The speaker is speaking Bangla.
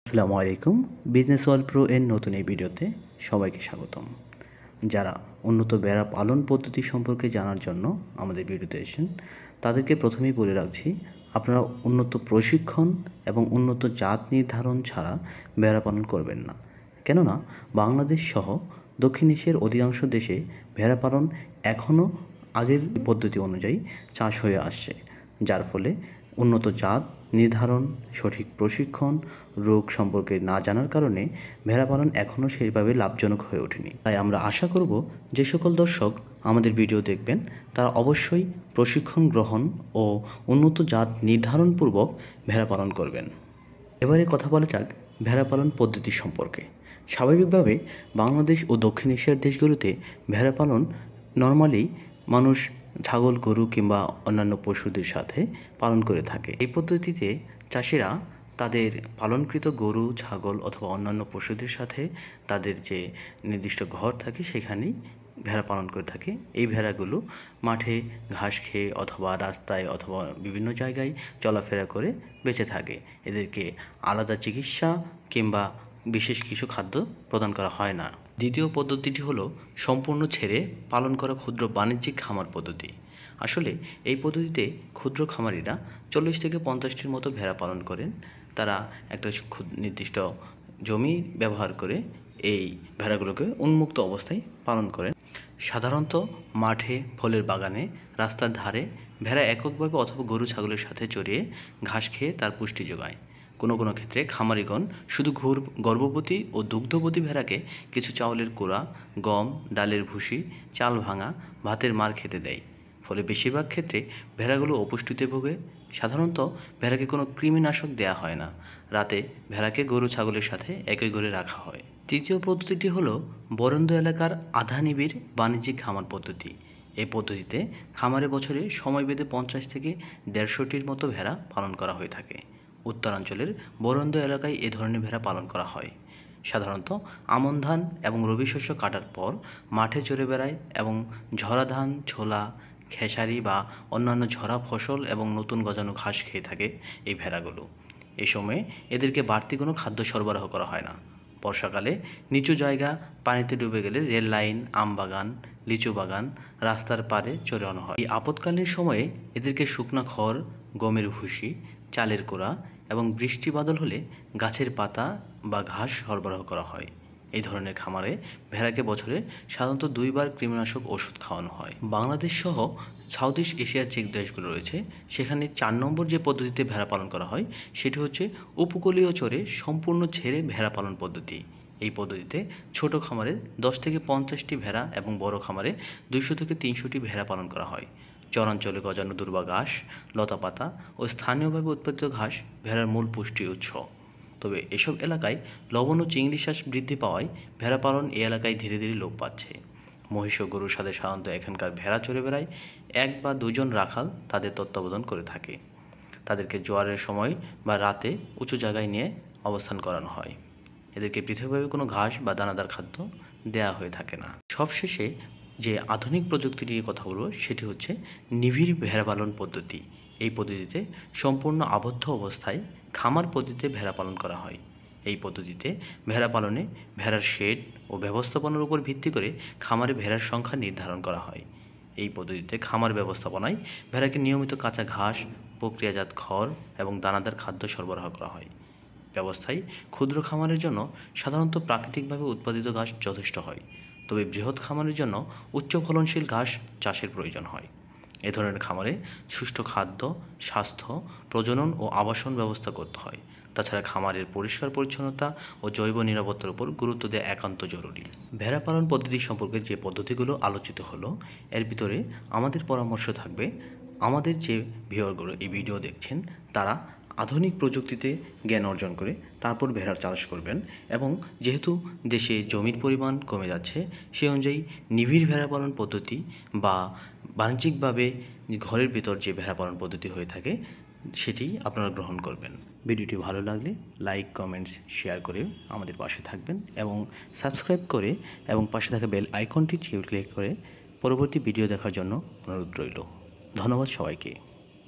আসসালামু আলাইকুম। বিজনেস ওয়ার্ল্ড প্রো এর নতুন এই ভিডিওতে সবাইকে স্বাগতম। যারা উন্নত ভেড়া পালন পদ্ধতি সম্পর্কে জানার জন্য আমাদের ভিডিওতে এসেছেন তাদেরকে প্রথমেই বলে রাখছি, আপনারা উন্নত প্রশিক্ষণ এবং উন্নত জাত নির্ধারণ ছাড়া ভেড়া পালন করবেন না। কেননা বাংলাদেশ সহ দক্ষিণ এশিয়ার অধিকাংশ দেশে ভেড়া পালন এখনও আগের পদ্ধতি অনুযায়ী চাষ হয়ে আসছে, যার ফলে উন্নত জাত নির্ধারণ, সঠিক প্রশিক্ষণ, রোগ সম্পর্কে না জানার কারণে ভেড়া পালন এখনও সেইভাবে লাভজনক হয়ে ওঠেনি। তাই আমরা আশা করব যে সকল দর্শক আমাদের ভিডিও দেখবেন তারা অবশ্যই প্রশিক্ষণ গ্রহণ ও উন্নত জাত নির্ধারণপূর্বক ভেড়া পালন করবেন। এবারে কথা বলা যাক ভেড়া পালন পদ্ধতি সম্পর্কে। স্বাভাবিকভাবে বাংলাদেশ ও দক্ষিণ এশিয়ার দেশগুলোতে ভেড়া পালন নর্মালি মানুষ ছাগল, গরু কিংবা অন্যান্য পশুদের সাথে পালন করে থাকে। এই পদ্ধতিতে চাষিরা তাদের পালনকৃত গরু, ছাগল অথবা অন্যান্য পশুদের সাথে তাদের যে নির্দিষ্ট ঘর থাকে সেখানেই ভেড়া পালন করে থাকে। এই ভেড়াগুলো মাঠে ঘাস খেয়ে অথবা রাস্তায় অথবা বিভিন্ন জায়গায় চলাফেরা করে বেঁচে থাকে। এদেরকে আলাদা চিকিৎসা কিংবা বিশেষ কিছু খাদ্য প্রদান করা হয় না। দ্বিতীয় পদ্ধতিটি হলো সম্পূর্ণ ছেড়ে পালন করা ক্ষুদ্র বাণিজ্যিক খামার পদ্ধতি। আসলে এই পদ্ধতিতে ক্ষুদ্র খামারিরা 40 থেকে 50টির মতো ভেড়া পালন করেন। তারা একটা নির্দিষ্ট জমি ব্যবহার করে এই ভেড়াগুলোকে উন্মুক্ত অবস্থায় পালন করেন। সাধারণত মাঠে, ফলের বাগানে, রাস্তার ধারে ভেড়া এককভাবে অথবা গরু ছাগলের সাথে চড়িয়ে ঘাস খেয়ে তার পুষ্টি যোগায়। কোনো কোনো ক্ষেত্রে খামারিগণ শুধু গর্ভবতী ও দুগ্ধবতী ভেড়াকে কিছু চাউলের কুড়া, গম, ডালের ভুসি, চাল ভাঙা, ভাতের মার খেতে দেয়। ফলে বেশিরভাগ ক্ষেত্রে ভেড়াগুলো অপুষ্টিতে ভোগে। সাধারণত ভেড়াকে কোনো কৃমিনাশক দেওয়া হয় না। রাতে ভেড়াকে গরু ছাগলের সাথে একই ঘরে রাখা হয়। তৃতীয় পদ্ধতিটি হলো বরেন্দ্র এলাকার আধা নিবিড় বাণিজ্যিক খামার পদ্ধতি। এই পদ্ধতিতে খামারে বছরে সময় বেঁধে 50 থেকে 150টির মতো ভেড়া পালন করা হয়ে থাকে। উত্তরাঞ্চলের বরেন্দ্র এলাকায় এ ধরনের ভেড়া পালন করা হয়। সাধারণত আমন ধান এবং রবি শস্য কাটার পর মাঠে চরে বেড়ায় এবং ঝরা ধান, ছোলা, খেসারি বা অন্যান্য ঝরা ফসল এবং নতুন গজানো ঘাস খেয়ে থাকে এই ভেড়াগুলো। এ সময়ে এদেরকে বাড়তি কোনো খাদ্য সরবরাহ করা হয় না। বর্ষাকালে নিচু জায়গা পানিতে ডুবে গেলে রেল লাইন, আম বাগান, লিচু বাগান, রাস্তার পাড়ে চড়ানো হয়। এই আপৎকালীন সময়ে এদেরকে শুকনা খড়, গমের ভুসি, চালের কোড়া এবং বৃষ্টি বাদল হলে গাছের পাতা বা ঘাস সরবরাহ করা হয়। এই ধরনের খামারে ভেড়াকে বছরে সাধারণত 2 বার কৃমিনাশক ওষুধ খাওয়ানো হয়। বাংলাদেশ সহ সাউথ ইস্ট এশিয়ার যে দেশগুলো রয়েছে সেখানে 4 নম্বর যে পদ্ধতিতে ভেড়া পালন করা হয় সেটি হচ্ছে উপকূলীয় চরে সম্পূর্ণ ছেড়ে ভেড়া পালন পদ্ধতি। এই পদ্ধতিতে ছোট খামারে 10 থেকে 50টি ভেড়া এবং বড় খামারে 200 থেকে 300টি ভেড়া পালন করা হয়। চরাঞ্চলে গজানো দুর্বা ঘাস, লতাপাতা ও স্থানীয়ভাবে উৎপাদিত ঘাস ভেড়ার মূল পুষ্টির উৎস। তবে এসব এলাকায় লবণ ও চিংড়ি চাষ বৃদ্ধি পাওয়ায় ভেড়া পালন এই এলাকায় ধীরে ধীরে লোপ পাচ্ছে। মহিষ ও গরুর সাথে সাধারণত এখানকার ভেড়া চড়ে বেড়ায় 1 বা 2 জন রাখাল তাদের তত্ত্বাবধান করে থাকে। তাদেরকে জোয়ারের সময় বা রাতে উঁচু জায়গায় নিয়ে অবস্থান করানো হয়। এদেরকে পৃথকভাবে কোনো ঘাস বা দানাদার খাদ্য দেয়া হয়ে থাকে না। সবশেষে যে আধুনিক প্রযুক্তি নিয়ে কথা বলবো সেটি হচ্ছে নিবিড় ভেড়া পালন পদ্ধতি। এই পদ্ধতিতে সম্পূর্ণ আবদ্ধ অবস্থায় খামার পদ্ধতিতে ভেড়া পালন করা হয়। এই পদ্ধতিতে ভেড়া পালনে ভেড়ার শেড ও ব্যবস্থাপনার উপর ভিত্তি করে খামারে ভেড়ার সংখ্যা নির্ধারণ করা হয়। এই পদ্ধতিতে খামার ব্যবস্থাপনায় ভেড়াকে নিয়মিত কাঁচা ঘাস, প্রক্রিয়াজাত খড় এবং দানাদার খাদ্য সরবরাহ করা হয়। ব্যবস্থায় ক্ষুদ্র খামারের জন্য সাধারণত প্রাকৃতিকভাবে উৎপাদিত ঘাস যথেষ্ট হয়, তবে বৃহৎ খামারের জন্য উচ্চ ফলনশীল ঘাস চাষের প্রয়োজন হয়। এ ধরনের খামারে সুষ্ঠু খাদ্য, স্বাস্থ্য, প্রজনন ও আবাসন ব্যবস্থা করতে হয়। তাছাড়া খামারের পরিষ্কার পরিচ্ছন্নতা ও জৈব নিরাপত্তার উপর গুরুত্ব দেওয়া একান্ত জরুরি। ভেড়া পালন পদ্ধতি সম্পর্কে যে পদ্ধতিগুলো আলোচিত হলো এর ভিতরে আমাদের পরামর্শ থাকবে, আমাদের যে ভিউয়ারগুলো এই ভিডিও দেখছেন তারা আধুনিক প্রযুক্তিতে জ্ঞান অর্জন করে তারপর ভেড়ার চাষ করবেন এবং যেহেতু দেশে জমির পরিমাণ কমে যাচ্ছে সেই অনুযায়ী নিবিড় ভেড়া পালন পদ্ধতি বা বাণিজ্যিকভাবে ঘরের ভিতর যে ভেড়া পালন পদ্ধতি হয়ে থাকে সেটি আপনারা গ্রহণ করবেন। ভিডিওটি ভালো লাগলে লাইক, কমেন্টস, শেয়ার করে আমাদের পাশে থাকবেন এবং সাবস্ক্রাইব করে এবং পাশে থাকা বেল আইকনটি ক্লিক করে পরবর্তী ভিডিও দেখার জন্য অনুরোধ রইল। ধন্যবাদ সবাইকে।